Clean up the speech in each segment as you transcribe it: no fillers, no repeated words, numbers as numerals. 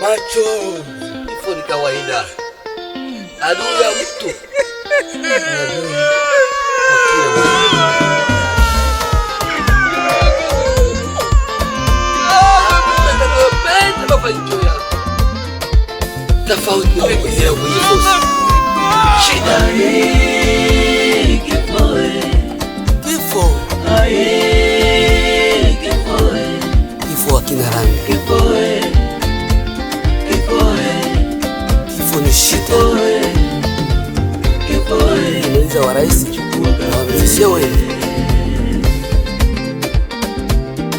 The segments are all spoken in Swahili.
macho. Kifo ni kawaida, adui ya mtu ni adui kwa kila mtu. Tofauti na wewe mwenyewe. Shida hii kifo. Kifo hakina rangi. Kifo ni shida. Inaweza wa rais na wamefisia wewe.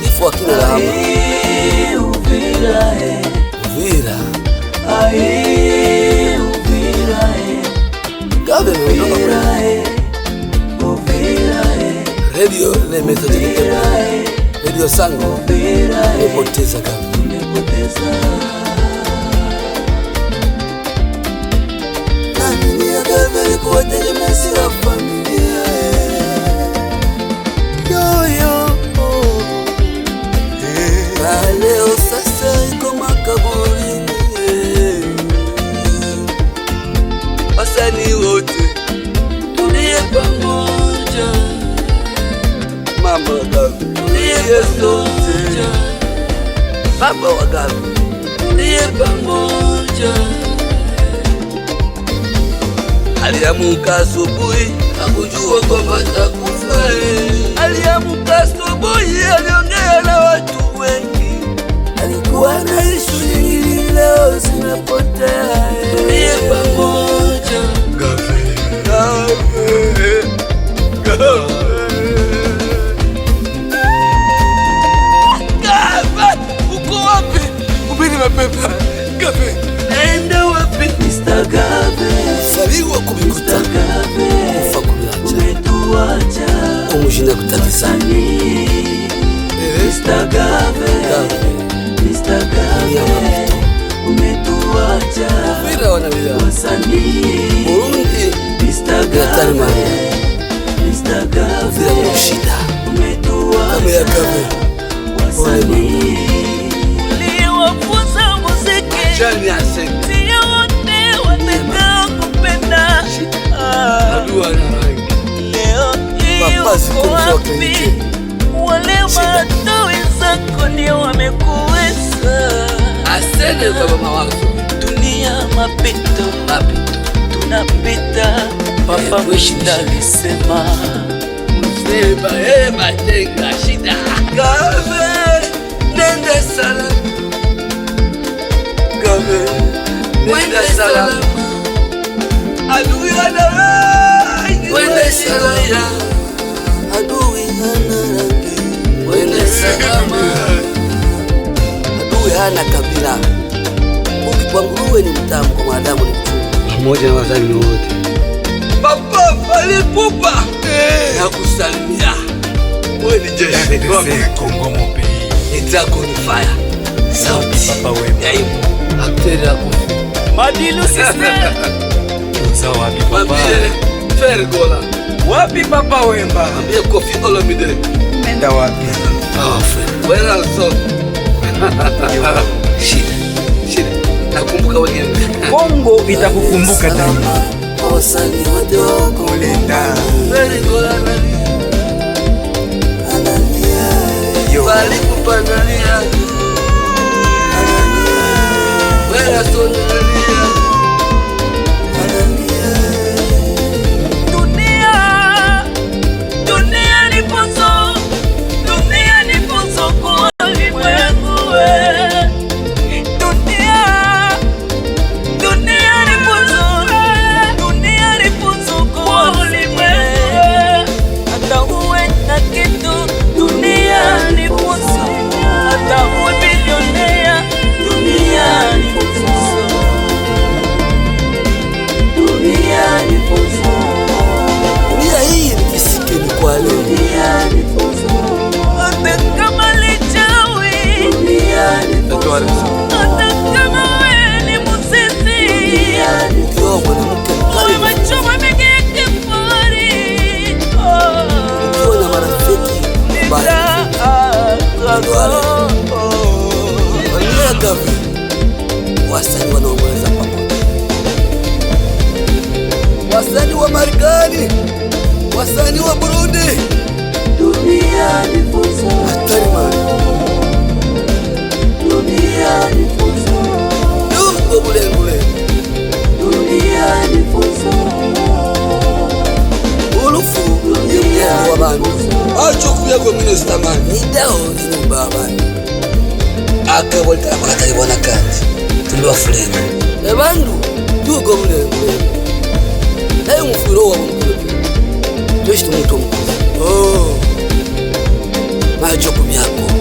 Kifo hakina rahama. Uvira. Gabe meondoka Radio le message Radio Sango umepoteza Gabe. Nani ya Gabe kwa tegemezi la familia. Yo leo sasa iko makaburi. Wasanii wote tulie pamoja, mama wa Gabe tulie sote, baba wa Gabe tulie pamoja. Aliamuka asubuhi hakujua kwamba atakufa. Aliamuka asubuhi aliongea na watu wengi, alikuwa anaishi nyingi, leo zinapotea. Tulie pamoja Gabe. Uko wapi? Ubiri mapepa Gabe. Enda wapi Mr. Gabe? Saliwa kubikuta Gabe. Ufa kubiacha. Umetuacha. Umushinda kutatisa. Mr. Gabe. Mr. Gabe. Umetuacha. Ubira wanawira. Wasanii. Burundi. Mr. Gabe. Mr. Gabe. Ubira mshida. Umetuacha. Kame ya Gabe. Wasanii. Uliwafunza muziki. Jani asenge. Siya wote wanataka kupenda. Adua na rangi. Leo hii uko wapi? Wale maadui zako ndio wamekuweza. Asende baba mawazo. Dunia mapito. Tunapita. Papa Mwishinda alisema. Mseba matenga shida. Gabe nende salama. Gabe nende salama. Adui hana rangi. Wende salama. Adui hana rangi. Wende salama. Adui hana kabila. Kwa nguruwe ni mtamu, kwa mwanadamu ni mchungu. Pamoja na wazazi wote. Papa alipupa na kusalimia. Wewe ni jeshi Kongo mope. Nitako ni fire. Sauti papa wewe. Yaibu. Akteri yako. Madilu sister. Uzawa wapi papa? Fergola. Wapi papa Wemba? Ambia Kofi Olomide. Nenda wapi? Where also? Shida. Nakumbuka wengine. Kongo itakukumbuka daima. Wasanii wote wako Linda. Fergola nani? Anania. Bali kupandania. Anania. Where also Anania. yako mino sitamani. Nidao ni mbabani. Aka volta makata bona kati. Tuliwa fuleni. Ebandu yuko mle. Hayo mfuro wa mkulu. Joshi tumuto mkulu. Oh. Majoku byako.